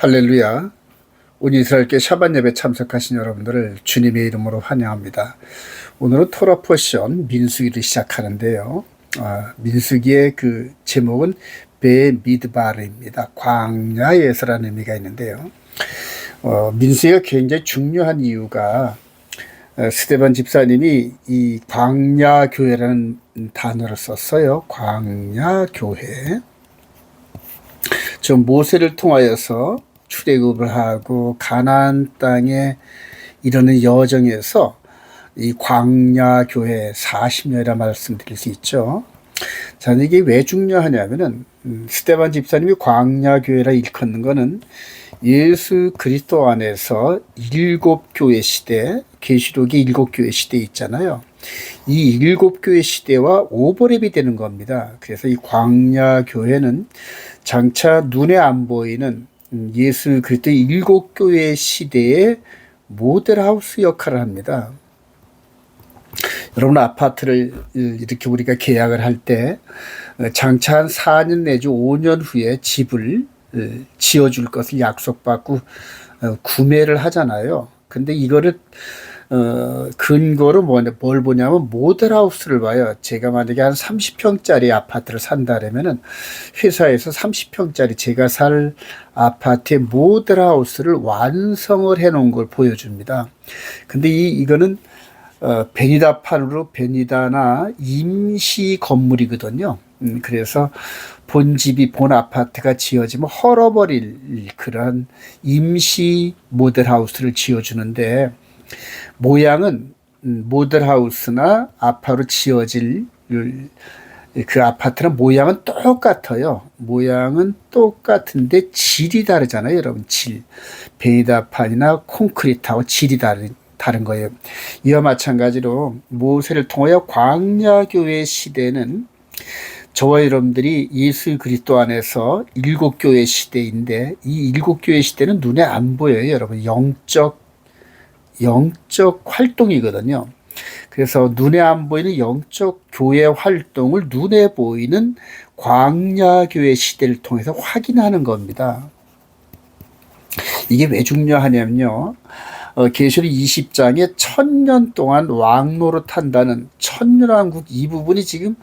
할렐루야. 온 이스라엘교회 샤bat 예배 참석하신 여러분들을 주님의 이름으로 환영합니다. 오늘은 토라 포션 민수기를 시작하는데요. 민수기의 그 제목은 베미드바르입니다. 광야에서라는 의미가 있는데요. 민수기가 굉장히 중요한 이유가 스데반 집사님이 이 광야교회라는 단어를 썼어요. 광야교회. 저 모세를 통하여서 출애굽을 하고 가나안 땅에 이르는 여정에서 이 광야 교회 40년이라 말씀드릴 수 있죠. 자, 이게 왜 중요하냐면은 스데반 집사님이 광야 교회라 일컫는 거는 예수 그리스도 안에서 일곱 교회 시대, 계시록의 일곱 교회 시대 있잖아요. 이 일곱 교회 시대와 오버랩이 되는 겁니다. 그래서 이 광야 교회는 장차 눈에 안 보이는 예수 그리스도의 일곱 교회 시대의 모델하우스 역할을 합니다. 여러분, 아파트를 이렇게 우리가 계약을 할 때 장차 한 4년 내지 5년 후에 집을 지어줄 것을 약속받고 구매를 하잖아요. 근데 이거를 근거로 뭘 보냐면 모델하우스를 봐요. 제가 만약에 한 30평짜리 아파트를 산다면은 회사에서 30평짜리 제가 살 아파트의 모델하우스를 완성을 해 놓은 걸 보여줍니다. 근데 이거는 베니다판으로 베니다나 임시 건물이거든요. 그래서 본 집이 본 아파트가 지어지면 헐어버릴 그런 임시 모델하우스를 지어주는데, 모양은 모델하우스나 아파트로 지어질 그 아파트는 모양은 똑같아요. 모양은 똑같은데 질이 다르잖아요, 여러분. 질. 베니다판이나 콘크리트하고 질이 다른 거예요. 이와 마찬가지로 모세를 통하여 광야교회 시대는 저와 여러분들이 예수 그리스도 안에서 일곱 교회 시대인데, 이 일곱 교회 시대는 눈에 안 보여요, 여러분. 영적 활동이거든요. 그래서 눈에 안 보이는 영적 교회 활동을 눈에 보이는 광야교회 시대를 통해서 확인하는 겁니다. 이게 왜 중요하냐면요. 계시록 20장에 1000년 동안 왕노릇 한다는 천년왕국 이 부분이 지금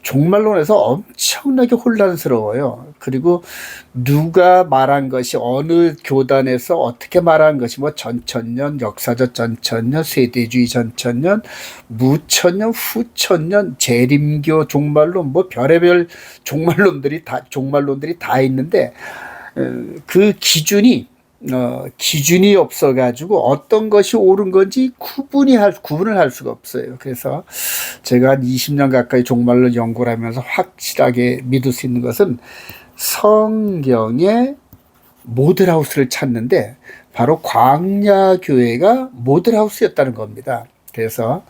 종말론에서 엄청나게 혼란스러워요. 그리고 누가 말한 것이 어느 교단에서 어떻게 말한 것이 뭐 전천년, 역사적 전천년, 세대주의 전천년, 무천년, 후천년, 재림교 종말론, 뭐 별의별 종말론들이 다 있는데 그 기준이 없어가지고 어떤 것이 옳은 건지 구분을 할 수가 없어요. 그래서 제가 한 20년 가까이 종말론 연구를 하면서 확실하게 믿을 수 있는 것은 성경의 모델하우스를 찾는데 바로 광야교회가 모델하우스였다는 겁니다. 그래서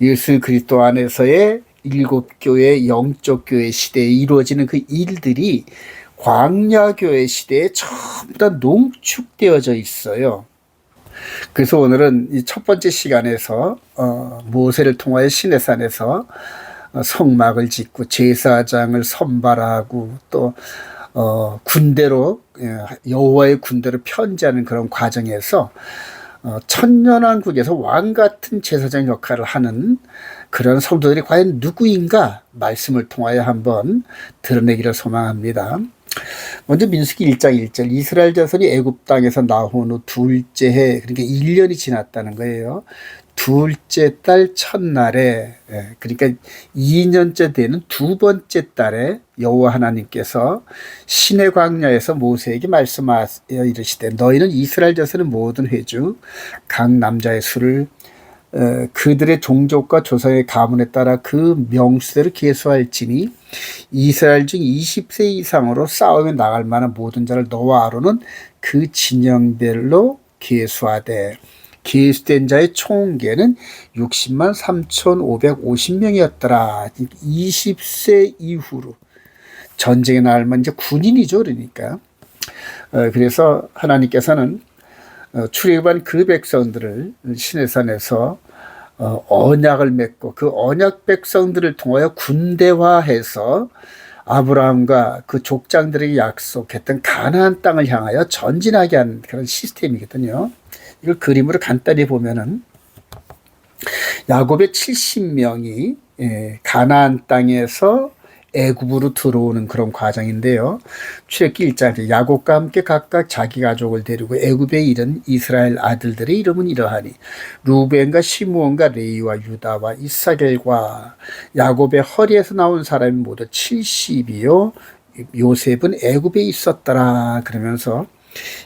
예수 그리스도 안에서의 일곱 교회, 영적 교회 시대에 이루어지는 그 일들이 광야교회 시대에 전부 다 농축되어져 있어요. 그래서 오늘은 이 첫 번째 시간에서 모세를 통하여 시내산에서 성막을 짓고 제사장을 선발하고 또 군대로 여호와의 군대로 편지하는 그런 과정에서 천년왕국에서 왕같은 제사장 역할을 하는 그런 성도들이 과연 누구인가 말씀을 통하여 한번 드러내기를 소망합니다. 먼저 민수기 1장 1절, 이스라엘 자손이 애굽 땅에서 나온 후 둘째 해, 그러니까 1년이 지났다는 거예요. 둘째 달 첫날에, 그러니까 2년째 되는 두 번째 달에 여호와 하나님께서 시내 광야에서 모세에게 말씀하여 이르시되, 너희는 이스라엘 자손의 모든 회중 각 남자의 수를 그들의 종족과 조상의 가문에 따라 그 명수대로 계수할지니 이스라엘 중 20세 이상으로 싸움에 나갈 만한 모든 자를 너와 아론은 그 진영별로 계수하되, 계수된 자의 총계는 60만 3,550명이었더라. 20세 이후로 전쟁에 나갈만 이제 군인이죠, 그러니까. 그래서 하나님께서는 출애굽한 그 백성들을 시내산에서 언약을 맺고 그 언약 백성들을 통하여 군대화해서 아브라함과 그 족장들에게 약속했던 가나안 땅을 향하여 전진하게 하는 그런 시스템이거든요. 이걸 그림으로 간단히 보면은 야곱의 70명이 가나안 땅에서 애굽으로 들어오는 그런 과정인데요. 출애굽기 1장 야곱과 함께 각각 자기 가족을 데리고 애굽에 이른 이스라엘 아들들의 이름은 이러하니 루벤과 시므온과 레위와 유다와 이사겔과 야곱의 허리에서 나온 사람이 모두 70이요 요셉은 애굽에 있었더라. 그러면서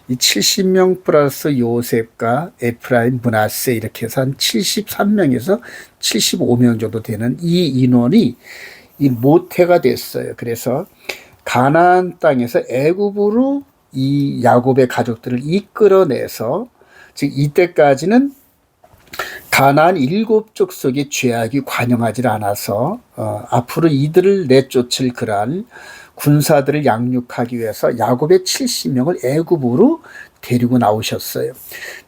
이 70명 플러스 요셉과 에프라임, 므낫세 이렇게 해서 한 73명에서 75명 정도 되는 이 인원이 이 모태가 됐어요. 그래서 가나안 땅에서 애굽으로 이 야곱의 가족들을 이끌어내서 즉 이때까지는 가나안 7족속의 죄악이 관영하지 않아서 앞으로 이들을 내쫓을 그러한 군사들을 양육하기 위해서 야곱의 70명을 애굽으로 데리고 나오셨어요.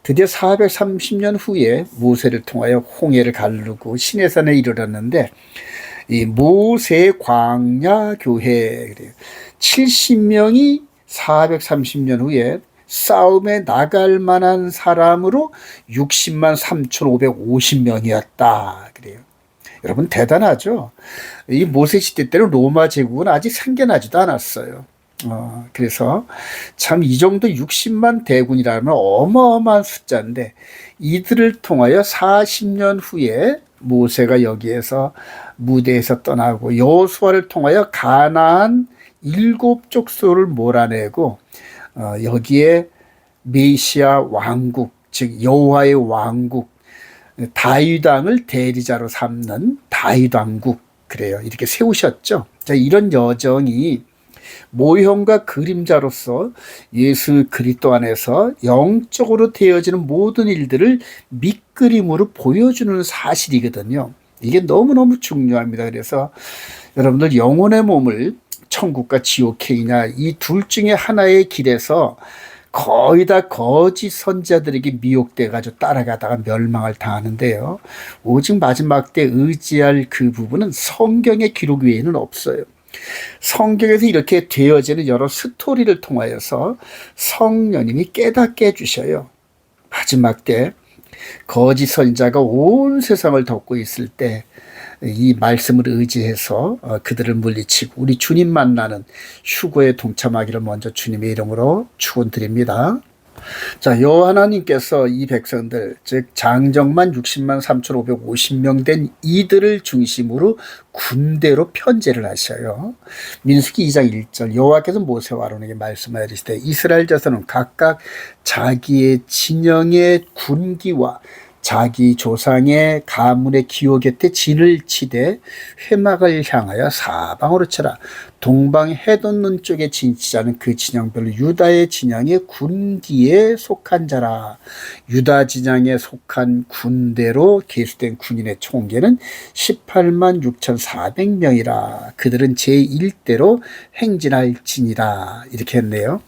드디어 430년 후에 모세를 통하여 홍해를 가르고 시내산에 이르렀는데 이 모세 광야 교회 70명이 430년 후에 싸움에 나갈 만한 사람으로 60만 3,550명이었다. 그래요. 여러분 대단하죠. 이 모세 시대 때는 로마 제국은 아직 생겨나지도 않았어요. 그래서 참 이 정도 60만 대군이라면 어마어마한 숫자인데 이들을 통하여 40년 후에 모세가 여기에서 무대에서 떠나고 여호수아를 통하여 가나안 7족속을 몰아내고 여기에 메시아 왕국 즉 여호와의 왕국 다윗 왕을 대리자로 삼는 다윗 왕국 그래요. 이렇게 세우셨죠. 자, 이런 여정이 모형과 그림자로서 예수 그리스도 안에서 영적으로 되어지는 모든 일들을 밑그림으로 보여주는 사실이거든요. 이게 너무너무 중요합니다. 그래서 여러분들 영혼의 몸을 천국과 지옥행이냐 이 둘 중에 하나의 길에서 거의 다 거짓 선지자들에게 미혹돼 가지고 따라가다가 멸망을 당하는데요. 오직 마지막 때 의지할 그 부분은 성경의 기록 외에는 없어요. 성경에서 이렇게 되어지는 여러 스토리를 통하여서 성령님이 깨닫게 해주셔요. 마지막 때 거짓 선지자가 온 세상을 덮고 있을 때 이 말씀을 의지해서 그들을 물리치고 우리 주님 만나는 휴거에 동참하기를 먼저 주님의 이름으로 축원드립니다. 자, 여호와 하나님께서 이 백성들 즉 장정만 60만 3,550명 된 이들을 중심으로 군대로 편제를 하셔요. 민수기 2장 1절 여호와께서 모세와 아론에게 말씀하여 이르시되 이스라엘 자손은 각각 자기의 진영의 군기와 자기 조상의 가문의 기호 곁에 진을 치되 회막을 향하여 사방으로 쳐라. 동방 해돋는 쪽에 진치자는 그 진영별로 유다의 진영의 군기에 속한 자라. 유다 진영에 속한 군대로 계수된 군인의 총계는 18만 6,400명이라. 그들은 제1대로 행진할지니라. 이렇게 했네요.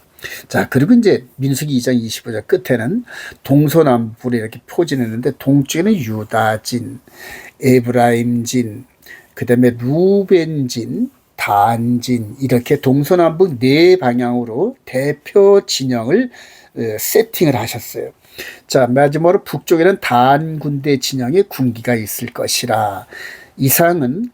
자, 그리고 이제 민수기 2장 25절 끝에는 동서남북으로 이렇게 포진했는데 동쪽에는 유다진, 에브라임진, 그 다음에 루벤진, 단진 이렇게 동서남북 네 방향으로 대표 진영을 세팅을 하셨어요. 자, 마지막으로 북쪽에는 단 군대 진영에 군기가 있을 것이라. 이상은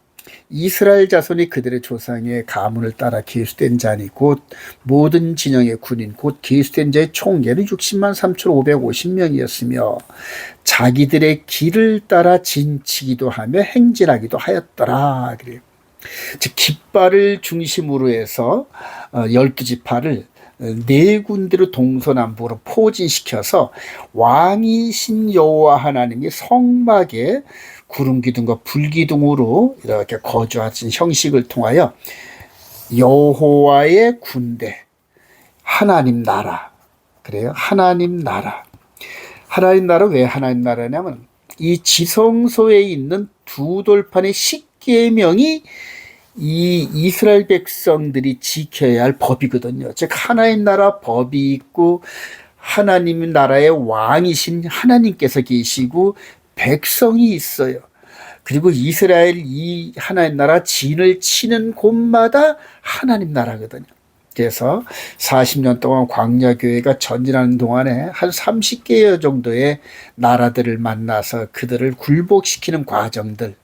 이스라엘 자손이 그들의 조상의 가문을 따라 계수된 자니 곧 모든 진영의 군인 곧 계수된 자의 총계는 60만 3,550명이었으며 자기들의 길을 따라 진치기도 하며 행진하기도 하였더라. 그래요. 즉 깃발을 중심으로 해서 12지파를 네 군데로 동서남북으로 포진시켜서 왕이신 여호와 하나님이 성막에 구름 기둥과 불 기둥으로 이렇게 거주하신 형식을 통하여 여호와의 군대, 하나님 나라. 그래요. 하나님 나라. 하나님 나라 왜 하나님 나라냐면 이 지성소에 있는 두 돌판의 십계명이 이 이스라엘 백성들이 지켜야 할 법이거든요. 즉 하나님 나라 법이 있고 하나님 나라의 왕이신 하나님께서 계시고 백성이 있어요. 그리고 이스라엘 이 하나님 나라 진을 치는 곳마다 하나님 나라거든요. 그래서 40년 동안 광야교회가 전진하는 동안에 한 30개 정도의 나라들을 만나서 그들을 굴복시키는 과정들.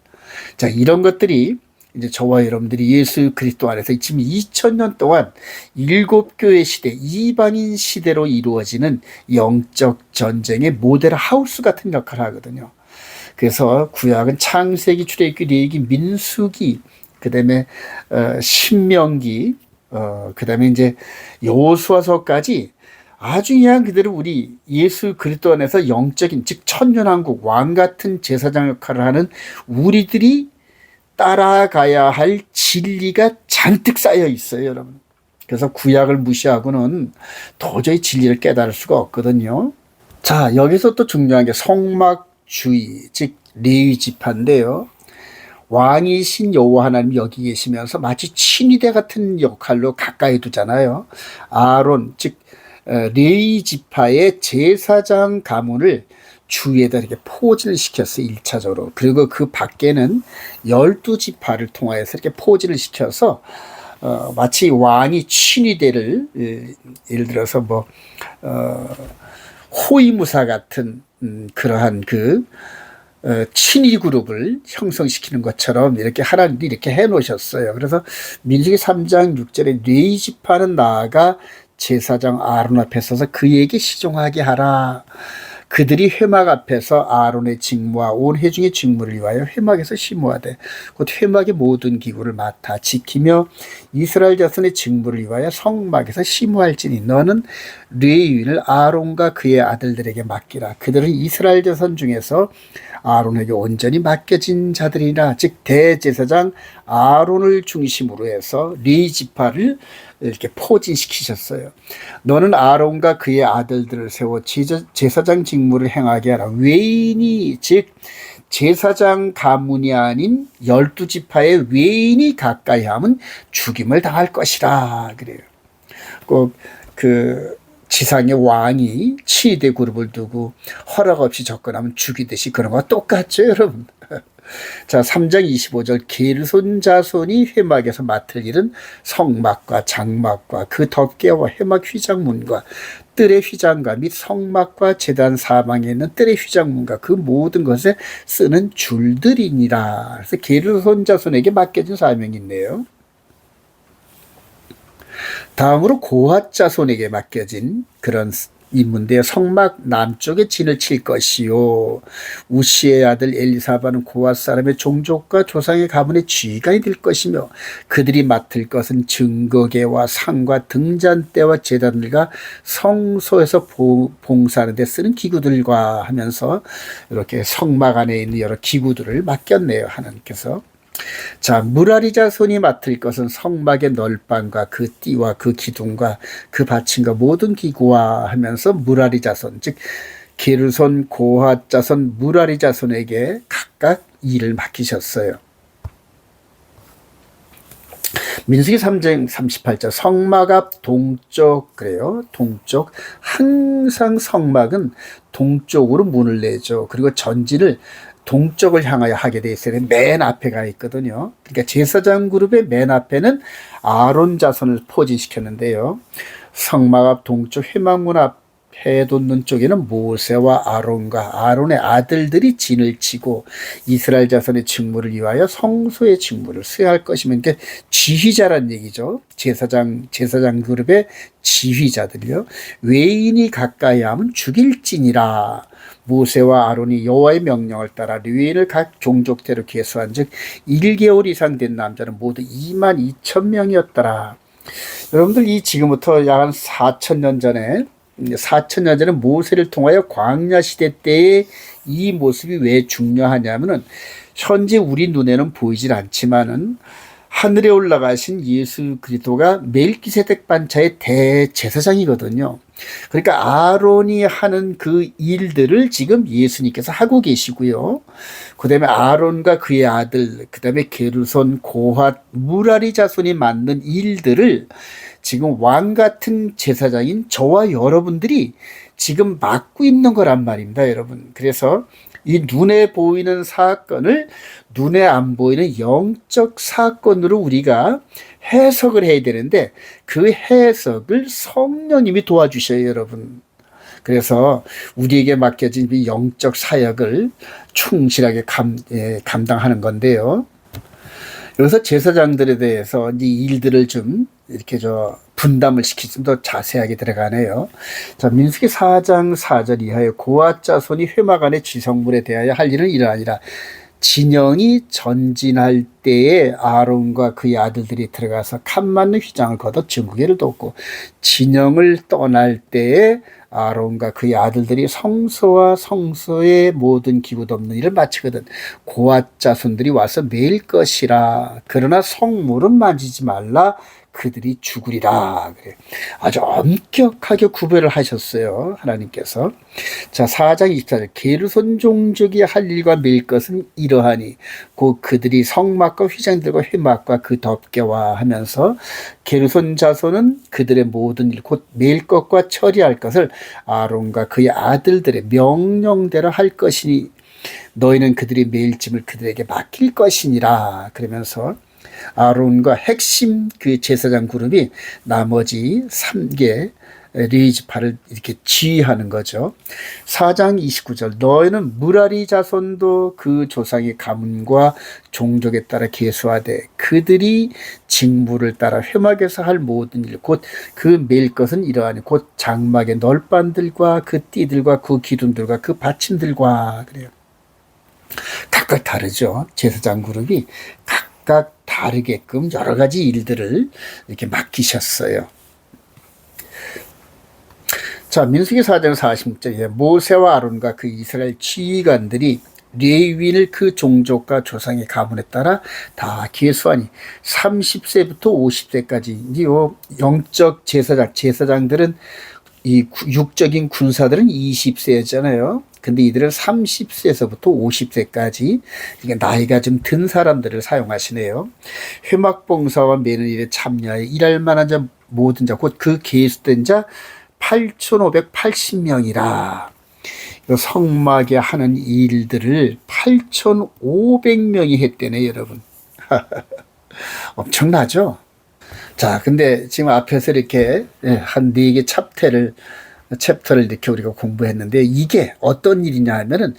자, 이런 것들이 이제 저와 여러분들이 예수 그리스도 안에서 지금 2000년 동안 일곱 교회 시대, 이방인 시대로 이루어지는 영적 전쟁의 모델 하우스 같은 역할을 하거든요. 그래서 구약은 창세기, 출애굽기, 레위기, 민수기, 그다음에 신명기, 그다음에 이제 여호수아서까지 아주 그냥 그대로 우리 예수 그리스도 안에서 영적인 즉 천년왕국 왕 같은 제사장 역할을 하는 우리들이 따라가야 할 진리가 잔뜩 쌓여 있어요, 여러분. 그래서 구약을 무시하고는 도저히 진리를 깨달을 수가 없거든요. 자, 여기서 또 중요한 게 성막주의, 즉 레위 지파인데요. 왕이신 여호와 하나님이 여기 계시면서 마치 친위대 같은 역할로 가까이 두잖아요. 아론, 즉 레위 지파의 제사장 가문을 주위에다 이렇게 포진을 시켰어요, 1차적으로. 그리고 그 밖에는 12지파를 통하여서 이렇게 포진을 시켜서 마치 왕이 친위대를 예를 들어서 뭐 호위무사 같은 그러한 그 친위 그룹을 형성시키는 것처럼 이렇게 하나님이 이렇게 해 놓으셨어요. 그래서 민수기 3장 6절에 레위 지파는 나아가 제사장 아론 앞에 서서 그에게 시종하게 하라. 그들이 회막 앞에서 아론의 직무와 온 회중의 직무를 위하여 회막에서 심호하되 곧 회막의 모든 기구를 맡아 지키며 이스라엘 자손의 직무를 위하여 성막에서 심호할지니 너는 레위인을 아론과 그의 아들들에게 맡기라. 그들은 이스라엘 자손 중에서 아론에게 온전히 맡겨진 자들이라. 즉 대제사장 아론을 중심으로 해서 레위 지파를 이렇게 포진시키셨어요. 너는 아론과 그의 아들들을 세워 제사장 직무를 행하게 하라. 외인이 즉 제사장 가문이 아닌 12지파의 외인이 가까이 하면 죽임을 당할 것이라 그래요. 꼭 그 지상의 왕이 치대 그룹을 두고 허락 없이 접근하면 죽이듯이 그런 거와 똑같죠, 여러분. 자, 3장 25절 게르손 자손이 회막에서 맡을 일은 성막과 장막과 그 덮개와 회막 휘장문과 뜰의 휘장과 및 성막과 제단 사방에 있는 뜰의 휘장문과 그 모든 것에 쓰는 줄들이니라. 그래서 게르손 자손에게 맡겨진 사명이 있네요. 다음으로 고핫 자손에게 맡겨진 그런 임무인데요. 성막 남쪽에 진을 칠 것이요. 우시의 아들 엘리사바는 고핫 사람의 종족과 조상의 가문의 지휘관이 될 것이며 그들이 맡을 것은 증거계와 상과 등잔대와 제단들과 성소에서 봉사하는 데 쓰는 기구들과 하면서 이렇게 성막 안에 있는 여러 기구들을 맡겼네요, 하나님께서. 자, 무라리 자손이 맡을 것은 성막의 널방과 그 띠와 그 기둥과 그 받침과 모든 기구와 하면서 무라리 자손, 즉 게르손, 고핫 자손, 무라리 자손에게 각각 일을 맡기셨어요. 민수기 3장 38절 성막 앞 동쪽 그래요. 동쪽 항상 성막은 동쪽으로 문을 내죠. 그리고 전진을 동쪽을 향하여 하게 돼 있어요. 맨 앞에 가 있거든요. 그러니까 제사장 그룹의 맨 앞에는 아론 자손을 포진시켰는데요. 성막 앞 동쪽 회막문 앞에 돋는 쪽에는 모세와 아론과 아론의 아들들이 진을 치고 이스라엘 자손의 직무를 위하여 성소의 직무를 수행할 것이면 그러니까 지휘자란 얘기죠. 제사장 그룹의 지휘자들이요. 외인이 가까이 하면 죽일지니라. 모세와 아론이 여호와의 명령을 따라 레위인을 각 종족대로 계수한 즉 1개월 이상 된 남자는 모두 22,000명이었더라. 여러분들 이 지금부터 약 한 4,000년 전에 모세를 통하여 광야 시대 때의 이 모습이 왜 중요하냐면은 현재 우리 눈에는 보이질 않지만은 하늘에 올라가신 예수 그리스도가 멜기세덱 반차의 대제사장이거든요. 그러니까 아론이 하는 그 일들을 지금 예수님께서 하고 계시고요. 그 다음에 아론과 그의 아들, 그 다음에 게르손, 고핫, 무라리 자손이 맡는 일들을 지금 왕 같은 제사장인 저와 여러분들이 지금 맡고 있는 거란 말입니다, 여러분. 그래서 이 눈에 보이는 사건을 눈에 안 보이는 영적 사건으로 우리가 해석을 해야 되는데 그 해석을 성령님이 도와주셔요, 여러분. 그래서 우리에게 맡겨진 이 영적 사역을 충실하게 감당하는 건데요. 여기서 제사장들에 대해서 이 일들을 좀 이렇게 분담을 시키기 좀 더 자세하게 들어가네요. 자, 민수기 4장 4절 이하에 고앗 자손이 회막 안의 지성물에 대하여 할 일은 이러하니라. 진영이 전진할 때에 아론과 그의 아들들이 들어가서 칸 맞는 휘장을 걷어 증거궤를 돕고, 진영을 떠날 때에 아론과 그의 아들들이 성소와 성소의 모든 기구 돕는 일을 마치거든 고앗 자손들이 와서 매일 것이라. 그러나 성물은 만지지 말라. 그들이 죽으리라. 그래. 아주 엄격하게 구별을 하셨어요, 하나님께서. 자, 4장 24절. 게르손 종족이 할 일과 매일 것은 이러하니 곧 그들이 성막과 휘장들과 회막과 그 덮개와 하면서, 게르손 자손은 그들의 모든 일 곧 매일 것과 처리할 것을 아론과 그의 아들들의 명령대로 할 것이니 너희는 그들이 매일 짐을 그들에게 맡길 것이니라. 그러면서 아론과 핵심 그 제사장 그룹이 나머지 3개 레위지파를 이렇게 지휘하는 거죠. 4장 29절. 너희는 무라리 자손도 그 조상의 가문과 종족에 따라 계수하되 그들이 직무를 따라 회막에서 할 모든 일 곧 그 매일 것은 이러하니 곧 장막의 널판들과 그 띠들과 그 기둥들과 그 받침들과. 그래요. 각각 다르죠. 제사장 그룹이 각각 다르게끔 여러 가지 일들을 이렇게 맡기셨어요. 자, 민수기 4장 46절에 모세와 아론과 그 이스라엘 지휘관들이 레위인을 그 종족과 조상의 가문에 따라 다 계수하니 30세부터 50세까지. 이 영적 제사장들은 이 육적인 군사들은 20세였잖아요. 근데 이들은 30세에서부터 50세까지 나이가 좀 든 사람들을 사용하시네요. 회막봉사와 매는 일에 참여하여 일할 만한 자 모든 자 곧 그 계수된 자 8,580명이라. 성막에 하는 일들을 8,500명이 했대네, 여러분. 엄청나죠? 자, 근데 지금 앞에서 이렇게 한 4개 챕터를 이렇게 우리가 공부했는데, 이게 어떤 일이냐 하면은,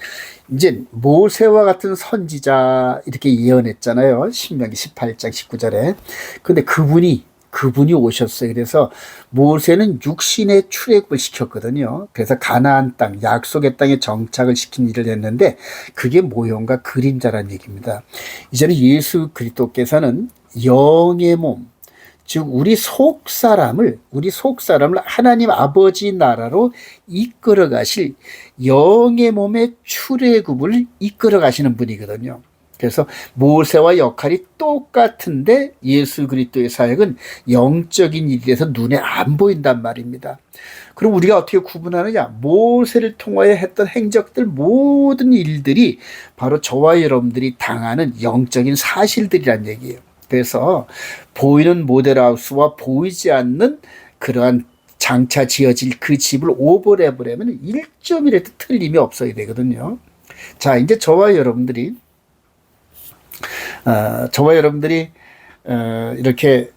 이제 모세와 같은 선지자 이렇게 예언했잖아요. 신명기 18장 19절에. 근데 그분이 오셨어요. 그래서 모세는 육신의 출애굽을 시켰거든요. 그래서 가나안 땅, 약속의 땅에 정착을 시킨 일을 했는데, 그게 모형과 그림자란 얘기입니다. 이제는 예수 그리스도께서는 영의 몸, 즉 우리 속 사람을 하나님 아버지 나라로 이끌어 가실 영의 몸의 출애굽을 이끌어 가시는 분이거든요. 그래서 모세와 역할이 똑같은데 예수 그리스도의 사역은 영적인 일에서 눈에 안 보인단 말입니다. 그럼 우리가 어떻게 구분하느냐? 모세를 통하여 했던 행적들, 모든 일들이 바로 저와 여러분들이 당하는 영적인 사실들이란 얘기예요. 그래서 보이는 모델하우스와 보이지 않는 그러한 장차 지어질 그 집을 오버랩을 하면 1점이라도 틀림이 없어야 되거든요. 자, 이제 저와 여러분들이 이렇게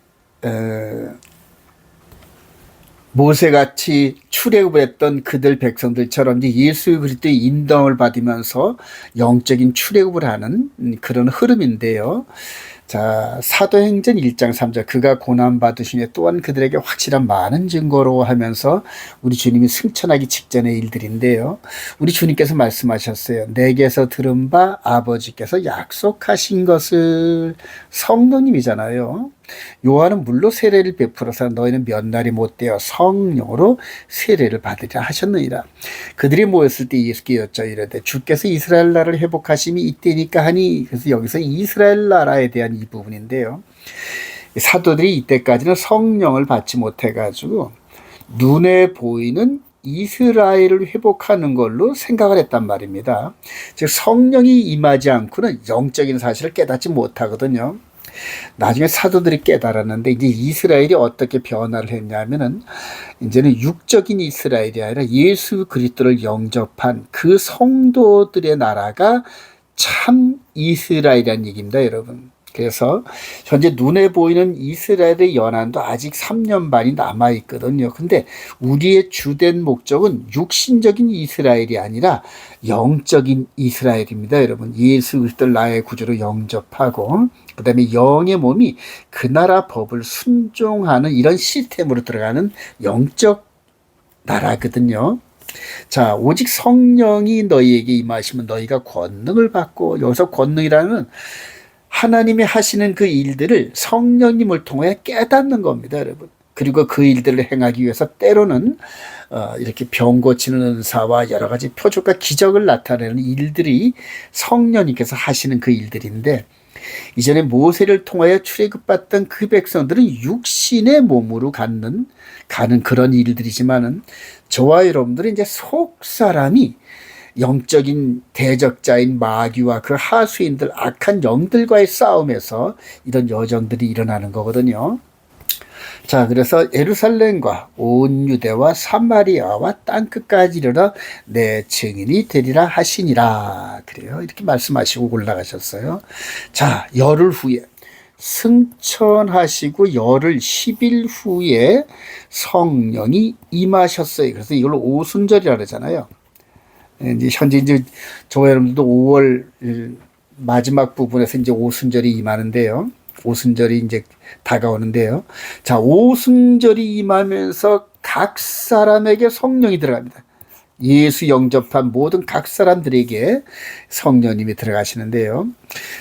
모세같이 출애굽을 했던 그들 백성들처럼 이제 예수 그리스도의 인도함을 받으면서 영적인 출애굽을 하는 그런 흐름인데요. 자, 사도행전 1장 3절. 그가 고난받으시니 또한 그들에게 확실한 많은 증거로 하면서 우리 주님이 승천하기 직전의 일들인데요. 우리 주님께서 말씀하셨어요. 내게서 들은 바 아버지께서 약속하신 것을. 성령님이잖아요. 요한은 물로 세례를 베풀어서 너희는 몇 날이 못되어 성령으로 세례를 받으리라 하셨느니라. 그들이 모였을 때 예수께 여쭤 이르되 주께서 이스라엘 나라를 회복하심이 이때니까 하니. 그래서 여기서 이스라엘 나라에 대한 이 부분인데요. 사도들이 이때까지는 성령을 받지 못해가지고 눈에 보이는 이스라엘을 회복하는 걸로 생각을 했단 말입니다. 즉 성령이 임하지 않고는 영적인 사실을 깨닫지 못하거든요. 나중에 사도들이 깨달았는데 이제 이스라엘이 어떻게 변화를 했냐면은 이제는 육적인 이스라엘이 아니라 예수 그리스도를 영접한 그 성도들의 나라가 참 이스라엘이라는 얘기입니다, 여러분. 그래서 현재 눈에 보이는 이스라엘의 연한도 아직 3년 반이 남아 있거든요. 근데 우리의 주된 목적은 육신적인 이스라엘이 아니라 영적인 이스라엘입니다, 여러분. 예수 그리스도를 나의 구주로 영접하고 그다음에 영의 몸이 그 나라 법을 순종하는 이런 시스템으로 들어가는 영적 나라거든요. 자, 오직 성령이 너희에게 임하시면 너희가 권능을 받고, 여기서 권능이라는 하나님이 하시는 그 일들을 성령님을 통해 깨닫는 겁니다, 여러분. 그리고 그 일들을 행하기 위해서 때로는 이렇게 병 고치는 은사와 여러 가지 표적과 기적을 나타내는 일들이 성령님께서 하시는 그 일들인데, 이전에 모세를 통하여 출애굽받던 그 백성들은 육신의 몸으로 가는 그런 일들이지만은 저와 여러분들은 이제 속 사람이 영적인 대적자인 마귀와 그 하수인들, 악한 영들과의 싸움에서 이런 여정들이 일어나는 거거든요. 자, 그래서 예루살렘과 온 유대와 사마리아와 땅끝까지 이르러 내 증인이 되리라 하시니라. 그래요. 이렇게 말씀하시고 올라가셨어요. 자, 열흘 후에 승천하시고 열흘 10일 후에 성령이 임하셨어요. 그래서 이걸 오순절이라 그러잖아요. 이제 현재 이제 저와 여러분들도 5월 마지막 부분에서 이제 오순절이 임하는데요. 오순절이 이제 다가오는데요. 자, 오순절이 임하면서 각 사람에게 성령이 들어갑니다. 예수 영접한 모든 각 사람들에게 성령님이 들어가시는데요.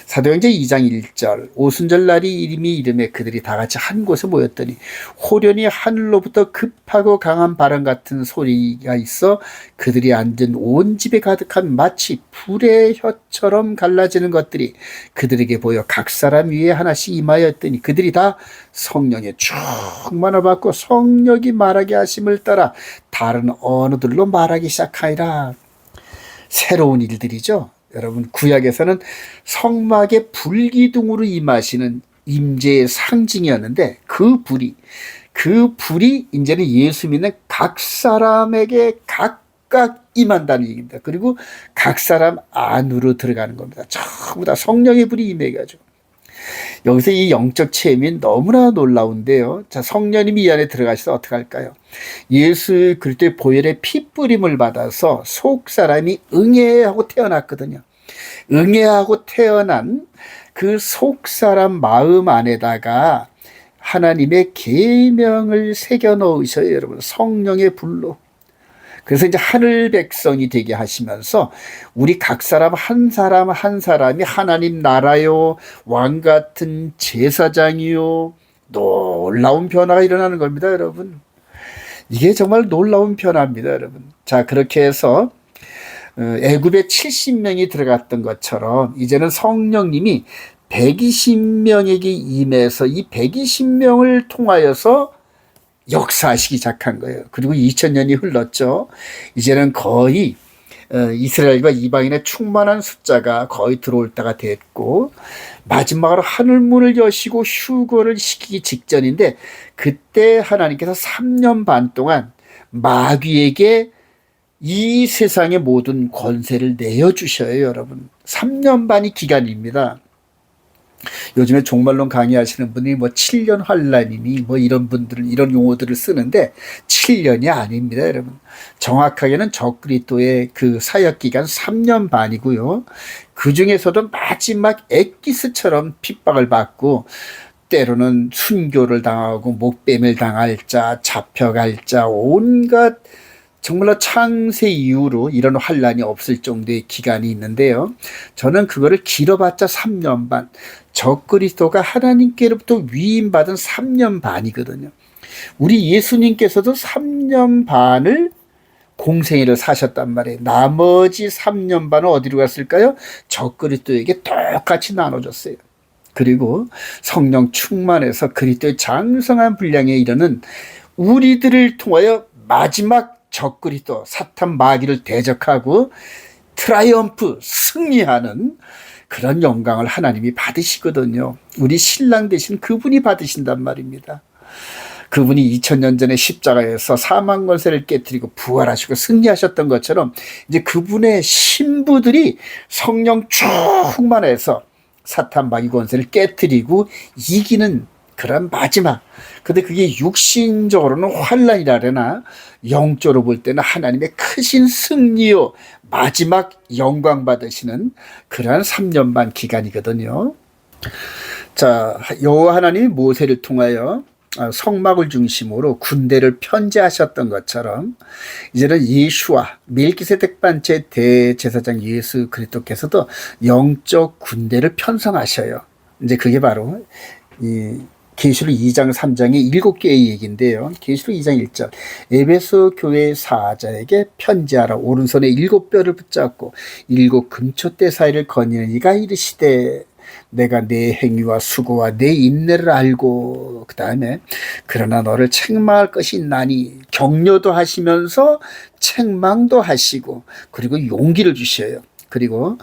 사도행전 2장 1절 오순절 날이 이름에 그들이 다 같이 한 곳에 모였더니 호련히 하늘로부터 급하고 강한 바람 같은 소리가 있어 그들이 앉은 온 집에 가득한 마치 불의 혀처럼 갈라지는 것들이 그들에게 보여 각 사람 위에 하나씩 임하였더니 그들이 다 성령의 충만을 받고 성령이 말하게 하심을 따라 다른 언어들로 말하기 시작하리라. 새로운 일들이죠. 여러분, 구약에서는 성막의 불기둥으로 임하시는 임재의 상징이었는데 그 불이 이제는 예수 믿는 각 사람에게 각각 임한다는 얘기입니다. 그리고 각 사람 안으로 들어가는 겁니다. 전부 다 성령의 불이 임해가지고. 여기서 이 영적 체험이 너무나 놀라운데요. 자, 성령님이 이 안에 들어가셔서 어떻게 할까요? 예수 그리스도의 보혈의 핏뿌림을 받아서 속 사람이 응애하고 태어났거든요. 응애하고 태어난 그 속 사람 마음 안에다가 하나님의 계명을 새겨 넣으셔요, 여러분. 성령의 불로. 그래서 이제 하늘 백성이 되게 하시면서 우리 각 사람 한 사람이 하나님 나라요, 왕 같은 제사장이요, 놀라운 변화가 일어나는 겁니다, 여러분. 이게 정말 놀라운 변화입니다, 여러분. 자, 그렇게 해서 애굽에 70명이 들어갔던 것처럼 이제는 성령님이 120명에게 임해서 이 120명을 통하여서 역사하시기 시작한 거예요. 그리고 2000년이 흘렀죠. 이제는 거의 이스라엘과 이방인의 충만한 숫자가 거의 들어올 때가 됐고 마지막으로 하늘문을 여시고 휴거를 시키기 직전인데 그때 하나님께서 3년 반 동안 마귀에게 이 세상의 모든 권세를 내어주셔요, 여러분. 3년 반이 기간입니다. 요즘에 종말론 강의하시는 분이 뭐 7년 환란이니 뭐 이런 분들은 이런 용어들을 쓰는데 7년이 아닙니다, 여러분. 정확하게는 적그리스도의 그 사역 기간 3년 반이고요. 그 중에서도 마지막 엑기스처럼 핍박을 받고 때로는 순교를 당하고 목뱀을 당할 자, 잡혀갈 자, 온갖 정말로 창세 이후로 이런 환란이 없을 정도의 기간이 있는데요. 저는 그거를 길어봤자 3년 반, 적그리스도가 하나님께로부터 위임받은 3년 반이거든요. 우리 예수님께서도 3년 반을 공생애를 사셨단 말이에요. 나머지 3년 반은 어디로 갔을까요? 적그리스도에게 똑같이 나눠줬어요. 그리고 성령 충만해서 그리스도의 장성한 분량에 이르는 우리들을 통하여 마지막 적그리스도 사탄 마귀를 대적하고 트라이엄프 승리하는 그런 영광을 하나님이 받으시거든요. 우리 신랑 되신 그분이 받으신단 말입니다. 그분이 2000년 전에 십자가에서 사망 권세를 깨뜨리고 부활하시고 승리하셨던 것처럼 이제 그분의 신부들이 성령 충만해서 사탄 마귀 권세를 깨뜨리고 이기는 그런 마지막. 근데 그게 육신적으로는 환란이라려나 영적으로 볼 때는 하나님의 크신 승리요 마지막 영광 받으시는 그러한 3년 반 기간이거든요. 자, 여호와 하나님이 모세를 통하여 성막을 중심으로 군대를 편제하셨던 것처럼 이제는 예수와 멜기세덱 반체 대제사장 예수 그리스도께서도 영적 군대를 편성하셔요. 이제 그게 바로 이 계시록 2장 3장의 7개의 얘기인데요. 계시록 2장 1절 에베소 교회 사자에게 편지하라. 오른손에 7뼈를 붙잡고 7 금초대 사이를 거니는 이가 이르시되 내가 내 행위와 수고와 내 인내를 알고 그 다음에 그러나 너를 책망할 것이 있나니 격려도 하시면서 책망도 하시고 그리고 용기를 주셔요. 그리고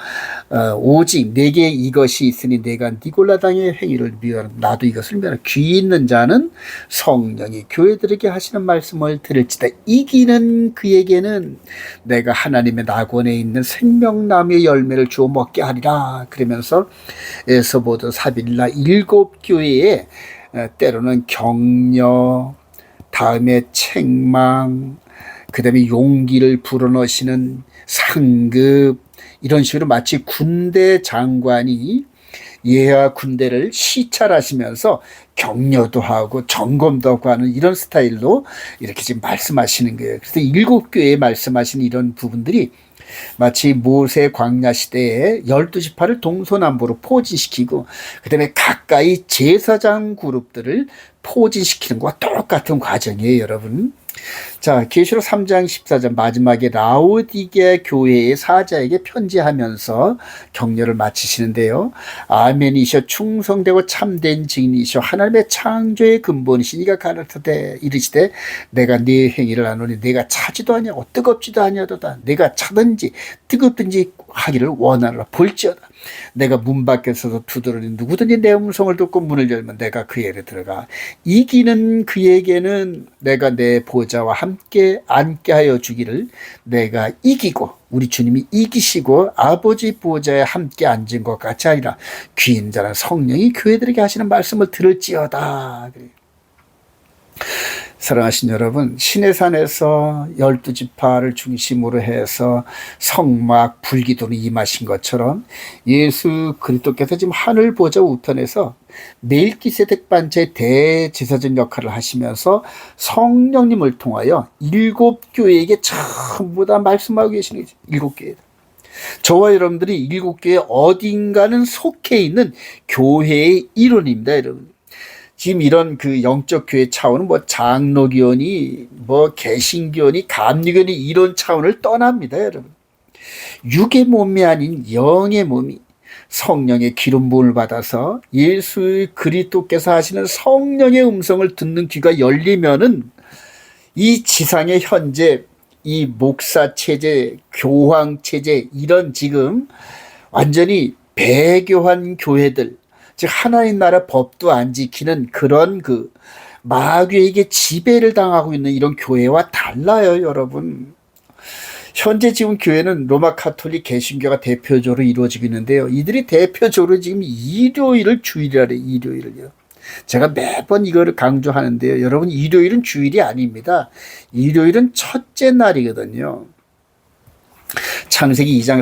오직 내게 이것이 있으니 내가 니골라당의 행위를 미워하는 나도 이것을 미워하는 귀 있는 자는 성령이 교회들에게 하시는 말씀을 들을지다. 이기는 그에게는 내가 하나님의 낙원에 있는 생명나무의 열매를 주어 먹게 하리라. 그러면서 에스보드 사빌라 7 교회에 때로는 격려, 다음에 책망, 그 다음에 용기를 불어넣으시는 상급, 이런 식으로 마치 군대 장관이 예하 군대를 시찰하시면서 격려도 하고 점검도 하고 하는 이런 스타일로 이렇게 지금 말씀하시는 거예요. 그래서 7 교회에 말씀하시는 이런 부분들이 마치 모세 광야 시대에 12지파를 동서남북으로 포진시키고 그 다음에 가까이 제사장 그룹들을 포진시키는 것과 똑같은 과정이에요, 여러분. 자, 계시록 3장 14절 마지막에 라오디게아 교회의 사자에게 편지하면서 격려를 마치시는데요. 아멘이셔 충성되고 참된 증인이셔 하나님의 창조의 근본이시니가 가르치되 이르시되 내가 네 행위를 아노니 내가 차지도 아니하고 뜨겁지도 아니하도다. 내가 차든지 뜨겁든지 하기를 원하노라. 볼지어다 내가 문 밖에서도 두드러니 누구든지 내 음성을 듣고 문을 열면 내가 그에게 들어가 이기는 그에게는 내가 내 보좌와 함께 앉게 하여 주기를. 내가 이기고 우리 주님이 이기시고 아버지 보좌에 함께 앉은 것 같이 하리라. 귀 있는 자는 성령이 교회들에게 하시는 말씀을 들을지어다. 사랑하신 여러분, 시내산에서 12지파를 중심으로 해서 성막 불기도로 임하신 것처럼 예수 그리스도께서 지금 하늘 보좌 우편에서 멜기세덱 반차의 대제사장 역할을 하시면서 성령님을 통하여 7 교회에게 전부 다 말씀하고 계시는 거죠. 7 교회. 저와 여러분들이 7 교회 어딘가는 속해 있는 교회의 일원입니다, 여러분. 지금 이런 그 영적 교회 차원은 뭐 장로교원이 뭐 개신교원이 감리교원이 이런 차원을 떠납니다, 여러분. 육의 몸이 아닌 영의 몸이 성령의 기름 부음을 받아서 예수 그리스도께서 하시는 성령의 음성을 듣는 귀가 열리면은 이 지상의 현재 이 목사 체제, 교황 체제 이런 지금 완전히 배교한 교회들, 즉 하나님 나라 법도 안 지키는 그런 그 마귀에게 지배를 당하고 있는 이런 교회와 달라요, 여러분. 현재 지금 교회는 로마 카톨릭 개신교가 대표적으로 이루어지고 있는데요. 이들이 대표적으로 지금 일요일을 주일이라 그래요, 일요일을요. 제가 매번 이거를 강조하는데요. 여러분, 일요일은 주일이 아닙니다. 일요일은 첫째 날이거든요. 창세기 2장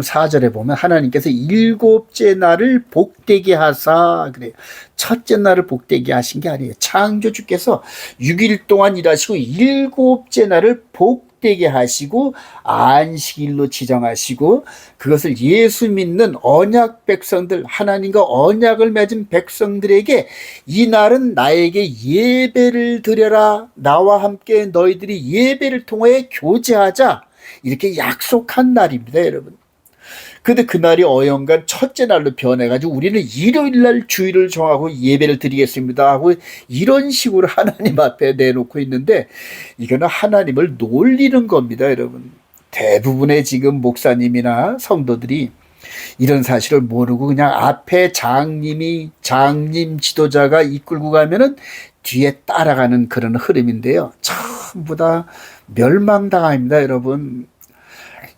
4절에 보면 하나님께서 7째 날을 복되게 하사 그래요. 첫째 날을 복되게 하신 게 아니에요. 창조주께서 6일 동안 일하시고 7째 날을 복되게 하시고 안식일로 지정하시고 그것을 예수 믿는 언약 백성들, 하나님과 언약을 맺은 백성들에게 이 날은 나에게 예배를 드려라. 나와 함께 너희들이 예배를 통해 교제하자. 이렇게 약속한 날입니다, 여러분. 근데 그날이 어영간 첫째 날로 변해가지고 우리는 일요일 날 주일을 정하고 예배를 드리겠습니다 하고 이런 식으로 하나님 앞에 내놓고 있는데 이거는 하나님을 놀리는 겁니다, 여러분. 대부분의 지금 목사님이나 성도들이 이런 사실을 모르고 그냥 앞에 장님 지도자가 이끌고 가면은 뒤에 따라가는 그런 흐름인데요. 전부 다 멸망당합니다, 여러분.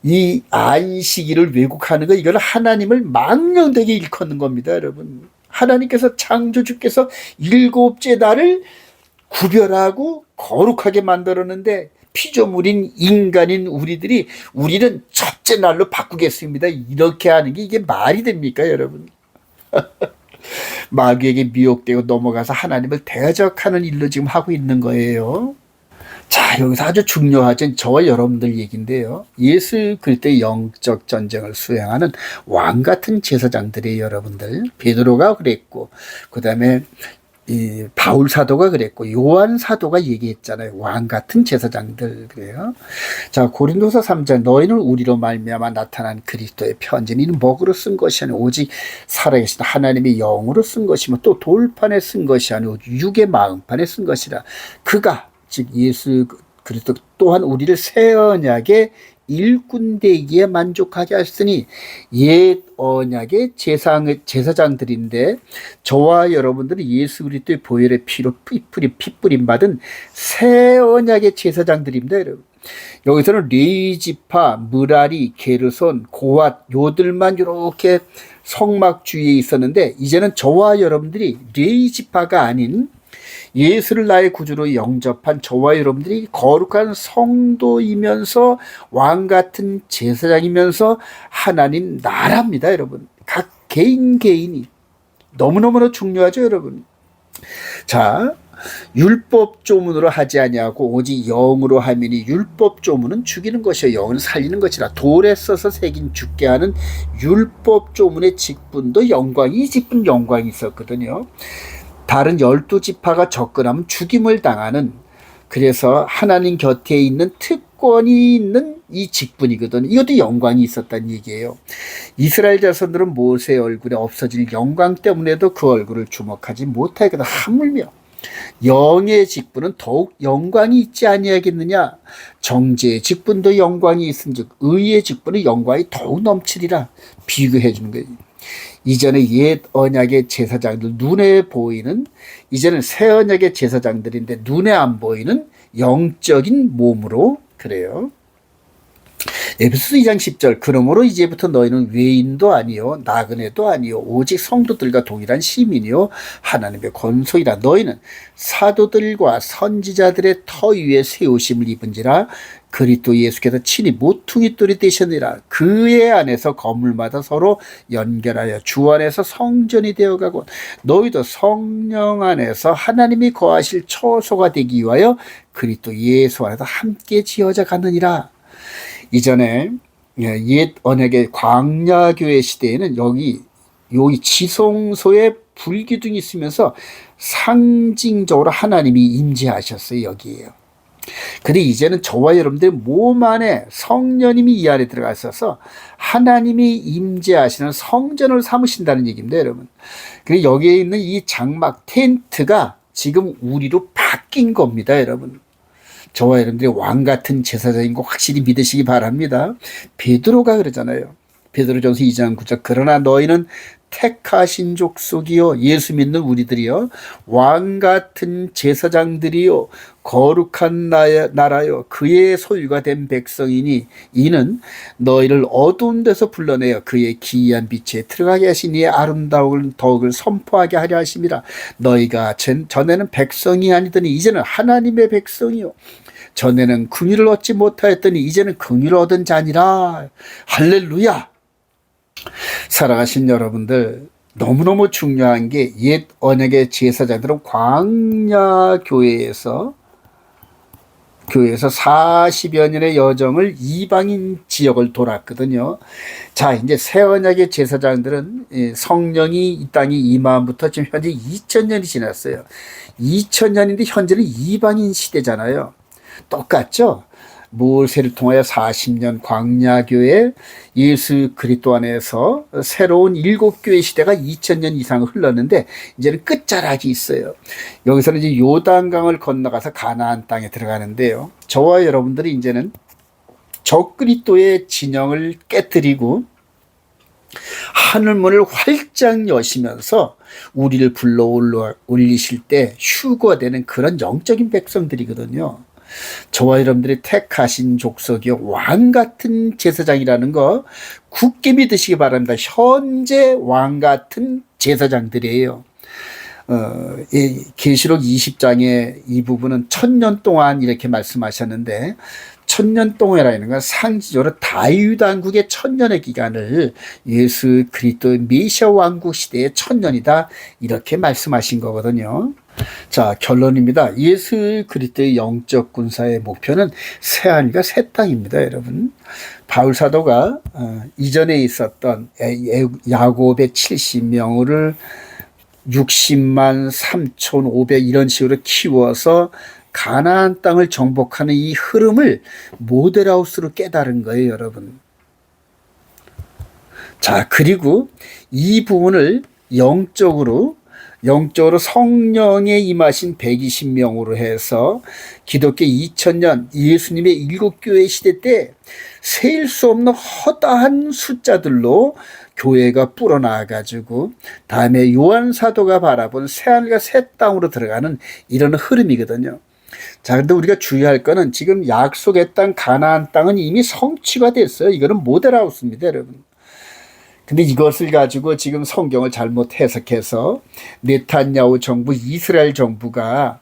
이 안식일을 왜곡하는 거, 이걸 하나님을 망령되게 일컫는 겁니다, 여러분. 하나님께서 창조주께서 일곱째 날을 구별하고 거룩하게 만들었는데 피조물인 인간인 우리는 첫째 날로 바꾸겠습니다. 이렇게 하는 게 이게 말이 됩니까, 여러분? 마귀에게 미혹되고 넘어가서 하나님을 대적하는 일로 지금 하고 있는 거예요. 자, 여기서 아주 중요하진 저와 여러분들 얘기인데요. 예수 그리스도의 영적 전쟁을 수행하는 왕 같은 제사장들이 여러분들, 베드로가 그랬고, 그 다음에 이 바울 사도가 그랬고, 요한 사도가 얘기했잖아요. 왕 같은 제사장들. 그래요. 자, 고린도서 3장, 너희는 우리로 말미암아 나타난 그리스도의 편지는 이는 먹으로 쓴 것이 아니오 오직 살아계신 하나님의 영으로 쓴 것이며 또 돌판에 쓴 것이 아니오 육의 마음판에 쓴 것이라. 그가 즉 예수 그리스도 또한 우리를 새 언약의 일꾼 되기에 만족하게 하셨으니, 옛 언약의 제사장들인데 저와 여러분들은 예수 그리스도의 보혈의 피로 핏뿌림 받은 새 언약의 제사장들입니다, 여러분. 여기서는 레위지파, 므라리, 게르손, 고앗 요들만 이렇게 성막 주위에 있었는데, 이제는 저와 여러분들이 레위지파가 아닌 예수를 나의 구주로 영접한 저와 여러분들이 거룩한 성도이면서 왕 같은 제사장이면서 하나님 나라입니다, 여러분. 각 개인이 너무너무 중요하죠, 여러분. 자, 율법 조문으로 하지 아니하고 오직 영으로 하미니 율법 조문은 죽이는 것이요 영은 살리는 것이라. 돌에 써서 새긴 죽게 하는 율법 조문의 직분도 이 직분 영광이 있었거든요. 다른 12지파가 접근하면 죽임을 당하는, 그래서 하나님 곁에 있는 특권이 있는 이 직분이거든. 이것도 영광이 있었다는 얘기예요. 이스라엘 자손들은 모세의 얼굴에 없어질 영광 때문에도 그 얼굴을 주목하지 못하거든. 하물며 영의 직분은 더욱 영광이 있지 아니하겠느냐. 정죄의 직분도 영광이 있은즉 의의 직분은 영광이 더욱 넘치리라. 비교해 주는 거예요. 이전에 옛 언약의 제사장들, 눈에 보이는, 이제는 새 언약의 제사장들인데 눈에 안 보이는 영적인 몸으로. 그래요. 에베소서 2장 10절, 그러므로 이제부터 너희는 외인도 아니요 나그네도 아니요 오직 성도들과 동일한 시민이요 하나님의 권속이라. 너희는 사도들과 선지자들의 터 위에 세우심을 입은지라. 그리스도 예수께서 친히 모퉁이 돌이 되셨느니라. 그의 안에서 건물마다 서로 연결하여 주 안에서 성전이 되어가고 너희도 성령 안에서 하나님이 거하실 처소가 되기 위하여 그리스도 예수 안에서 함께 지어져 가느니라. 이전에 옛 언약의 광야교회 시대에는 여기 지성소에 불기둥이 있으면서 상징적으로 하나님이 임재하셨어요. 여기에요. 근데 이제는 저와 여러분들의 몸 안에 성령님이 이 안에 들어가 있어서 하나님이 임재하시는 성전을 삼으신다는 얘기입니다, 여러분. 그리고 여기에 있는 이 장막 텐트가 지금 우리로 바뀐 겁니다, 여러분. 저와 여러분들이 왕 같은 제사장인 거 확실히 믿으시기 바랍니다. 베드로가 그러잖아요. 베드로전서 2장 9절, 그러나 너희는 택하신 족속이요 예수 믿는 우리들이요 왕 같은 제사장들이요 거룩한 나라요 그의 소유가 된 백성이니 이는 너희를 어두운 데서 불러내어 그의 기이한 빛에 들어가게 하신 이의 아름다운 덕을 선포하게 하려 하심이라. 너희가 전에는 백성이 아니더니 이제는 하나님의 백성이요 전에는 긍휼을 얻지 못하였더니 이제는 긍휼을 얻은 자니라. 할렐루야. 사랑하신 여러분들, 너무너무 중요한 게 옛 언약의 제사장들은 광야 교회에서 40여 년의 여정을 이방인 지역을 돌았거든요. 자, 이제 새 언약의 제사장들은 성령이 이 땅에 임함부터 지금 현재 2000년이 지났어요. 2000년인데 현재는 이방인 시대잖아요. 똑같죠? 모세를 통하여 40년 광야교회, 예수 그리스도 안에서 새로운 7교회 시대가 2000년 이상 흘렀는데 이제는 끝자락이 있어요. 여기서는 이제 요단강을 건너가서 가나안 땅에 들어가는데요. 저와 여러분들이 이제는 적그리스도의 진영을 깨뜨리고 하늘문을 활짝 여시면서 우리를 불러 올리실 때 휴거되는 그런 영적인 백성들이거든요. 저와 여러분들이 택하신 족속이요 왕 같은 제사장이라는 거 굳게 믿으시기 바랍니다. 현재 왕 같은 제사장들이에요. 계시록 20장의 이 부분은 1000년 동안 이렇게 말씀하셨는데, 1000년 동안이라는 건 상징적으로 다윗 왕국의 1000년의 기간을 예수 그리스도의 메시아 왕국 시대의 1000년이다 이렇게 말씀하신 거거든요. 자, 결론입니다. 예수 그리스도의 영적 군사의 목표는 새하늘과 새 땅입니다, 여러분. 바울 사도가 이전에 있었던 야곱의 70명을 60만 3,500 이런 식으로 키워서 가나안 땅을 정복하는 이 흐름을 모델하우스로 깨달은 거예요, 여러분. 자, 그리고 이 부분을 영적으로 성령의 임하신 120명으로 해서 기독교 2000년 예수님의 일곱 교회 시대 때 셀 수 없는 허다한 숫자들로 교회가 불어나가지고 다음에 요한 사도가 바라본 새하늘과 새 땅으로 들어가는 이런 흐름이거든요. 자, 근데 우리가 주의할 거는 지금 약속의 땅 가나안 땅은 이미 성취가 됐어요. 이거는 모델하우스입니다, 여러분. 근데 이것을 가지고 지금 성경을 잘못 해석해서 네탄야후 정부, 이스라엘 정부가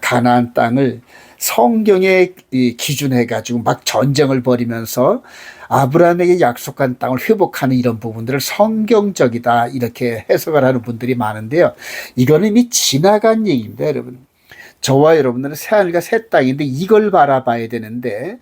가나안 땅을 성경에 기준해가지고 막 전쟁을 벌이면서 아브라함에게 약속한 땅을 회복하는 이런 부분들을 성경적이다 이렇게 해석을 하는 분들이 많은데요. 이거는 이미 지나간 얘기입니다, 여러분. 저와 여러분들은 새하늘과 새 땅인데 이걸 바라봐야 되는데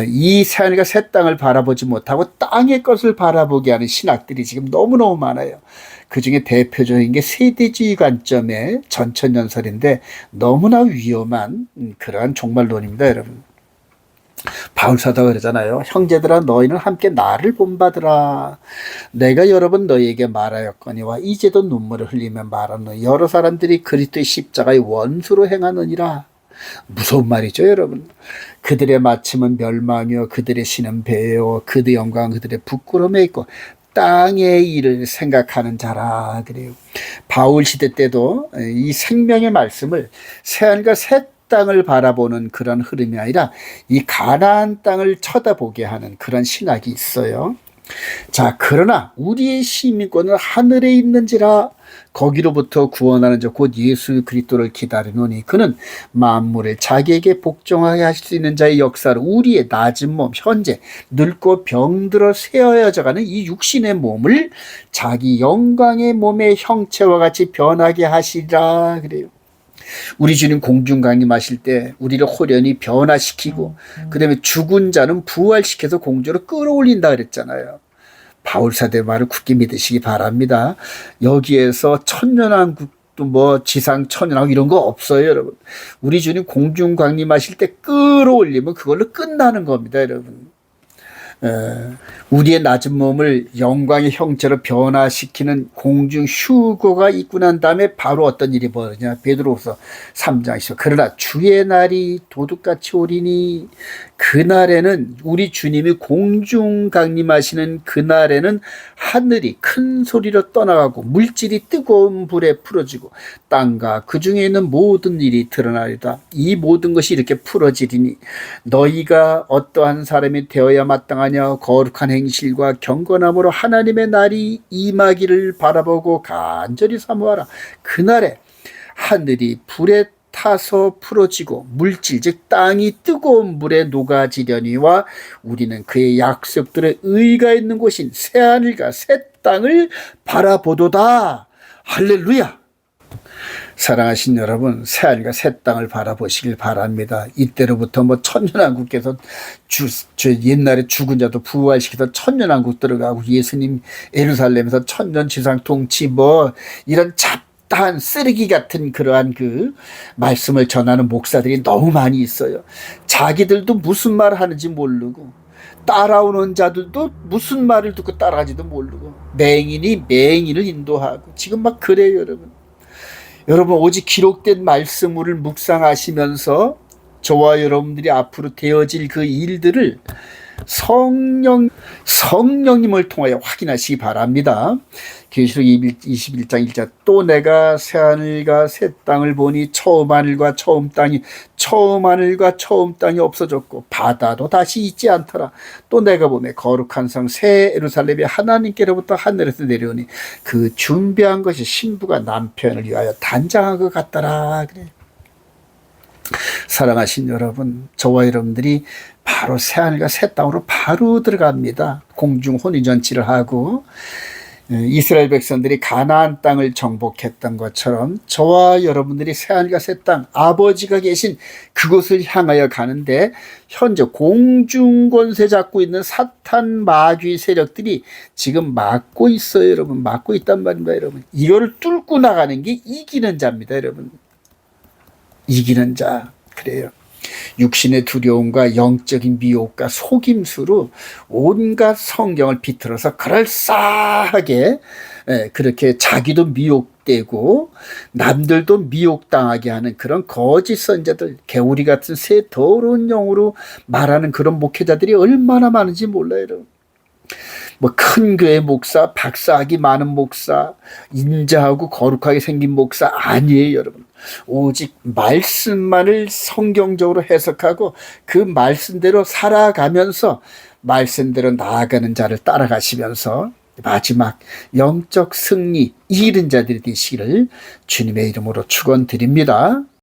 이 새하늘과 새 땅을 바라보지 못하고 땅의 것을 바라보게 하는 신학들이 지금 너무너무 많아요. 그중에 대표적인 게 세대주의 관점의 전천연설인데 너무나 위험한 그러한 종말론입니다, 여러분. 바울 사도가 그러잖아요. 형제들아 너희는 함께 나를 본받으라. 내가 여러 번 너희에게 말하였거니와 이제도 눈물을 흘리며 말하노니 여러 사람들이 그리스도의 십자가의 원수로 행하느니라. 무서운 말이죠, 여러분. 그들의 마침은 멸망이요 그들의 신은 배요 그들의 영광 그들의 부끄러움에 있고 땅의 일을 생각하는 자라 그래요. 바울 시대 때도 이 생명의 말씀을 새하늘과 새 땅을 바라보는 그런 흐름이 아니라 이 가나안 땅을 쳐다보게 하는 그런 신학이 있어요. 자, 그러나 우리의 시민권은 하늘에 있는지라 거기로부터 구원하는 자 곧 예수 그리스도를 기다리노니 그는 만물을 자기에게 복종하게 하실 수 있는 자의 역사로 우리의 낮은 몸 현재 늙고 병들어 쇠어져가는 이 육신의 몸을 자기 영광의 몸의 형체와 같이 변하게 하시리라 그래요. 우리 주님 공중 강림하실 때 우리를 호련히 변화시키고 그 다음에 죽은 자는 부활시켜서 공주로 끌어올린다 그랬잖아요. 바울 사도의 말을 굳게 믿으시기 바랍니다. 여기에서 천년왕국도 뭐 지상 천년왕국 이런 거 없어요, 여러분. 우리 주님 공중 강림하실 때 끌어올리면 그걸로 끝나는 겁니다, 여러분. 우리의 낮은 몸을 영광의 형체로 변화시키는 공중 휴거가 있고 난 다음에 바로 어떤 일이 벌어지냐. 베드로후서 3장에서 그러나 주의 날이 도둑같이 오리니 그날에는 우리 주님이 공중 강림하시는 그날에는 하늘이 큰 소리로 떠나가고 물질이 뜨거운 불에 풀어지고 땅과 그 중에 있는 모든 일이 드러나리다. 이 모든 것이 이렇게 풀어지리니 너희가 어떠한 사람이 되어야 마땅하냐. 거룩한 행실과 경건함으로 하나님의 날이 임하기를 바라보고 간절히 사모하라. 그날에 하늘이 불에 타서 풀어지고 물질 즉 땅이 뜨거운 물에 녹아지려니와 우리는 그의 약속들의 의가 있는 곳인 새하늘과 새 땅을 바라보도다. 할렐루야. 사랑하신 여러분, 새하늘과 새 땅을 바라보시길 바랍니다. 이때로부터 뭐 천년왕국께서 옛날에 죽은 자도 부활시켜서 천년왕국 들어가고 예수님 예루살렘에서 천년 지상 통치 뭐 이런 잡다한 쓰레기 같은 그러한 그 말씀을 전하는 목사들이 너무 많이 있어요. 자기들도 무슨 말을 하는지 모르고 따라오는 자들도 무슨 말을 듣고 따라하지도 모르고 맹인이 맹인을 인도하고 지금 막 그래요, 여러분. 여러분 오직 기록된 말씀을 묵상하시면서 저와 여러분들이 앞으로 되어질 그 일들을 성령님을 통하여 확인하시기 바랍니다. 계시록 21장 1절 또 내가 새하늘과 새 땅을 보니 처음 하늘과 처음 땅이 없어졌고 바다도 다시 있지 않더라. 또 내가 보매 거룩한 성 새 예루살렘이 하나님께로부터 하늘에서 내려오니 그 준비한 것이 신부가 남편을 위하여 단장한 것 같더라. 그래. 사랑하신 여러분, 저와 여러분들이 바로 새하늘과 새 땅으로 바로 들어갑니다. 공중 혼인잔치를 하고 이스라엘 백성들이 가나안 땅을 정복했던 것처럼 저와 여러분들이 새하늘과 새 땅, 아버지가 계신 그곳을 향하여 가는데 현재 공중 권세 잡고 있는 사탄 마귀 세력들이 지금 막고 있어요, 여러분. 막고 있단 말입니다, 여러분. 이거를 뚫고 나가는 게 이기는 자입니다, 여러분. 이기는 자. 그래요. 육신의 두려움과 영적인 미혹과 속임수로 온갖 성경을 비틀어서 그럴싸하게 그렇게 자기도 미혹되고 남들도 미혹당하게 하는 그런 거짓 선자들, 개구리 같은 새 더러운 영으로 말하는 그런 목회자들이 얼마나 많은지 몰라요, 여러분. 뭐 큰 교회 목사, 박사학위 많은 목사, 인자하고 거룩하게 생긴 목사 아니에요, 여러분. 오직 말씀만을 성경적으로 해석하고 그 말씀대로 살아가면서 말씀대로 나아가는 자를 따라가시면서 마지막 영적 승리 이기는 자들이 되시기를 주님의 이름으로 축원드립니다.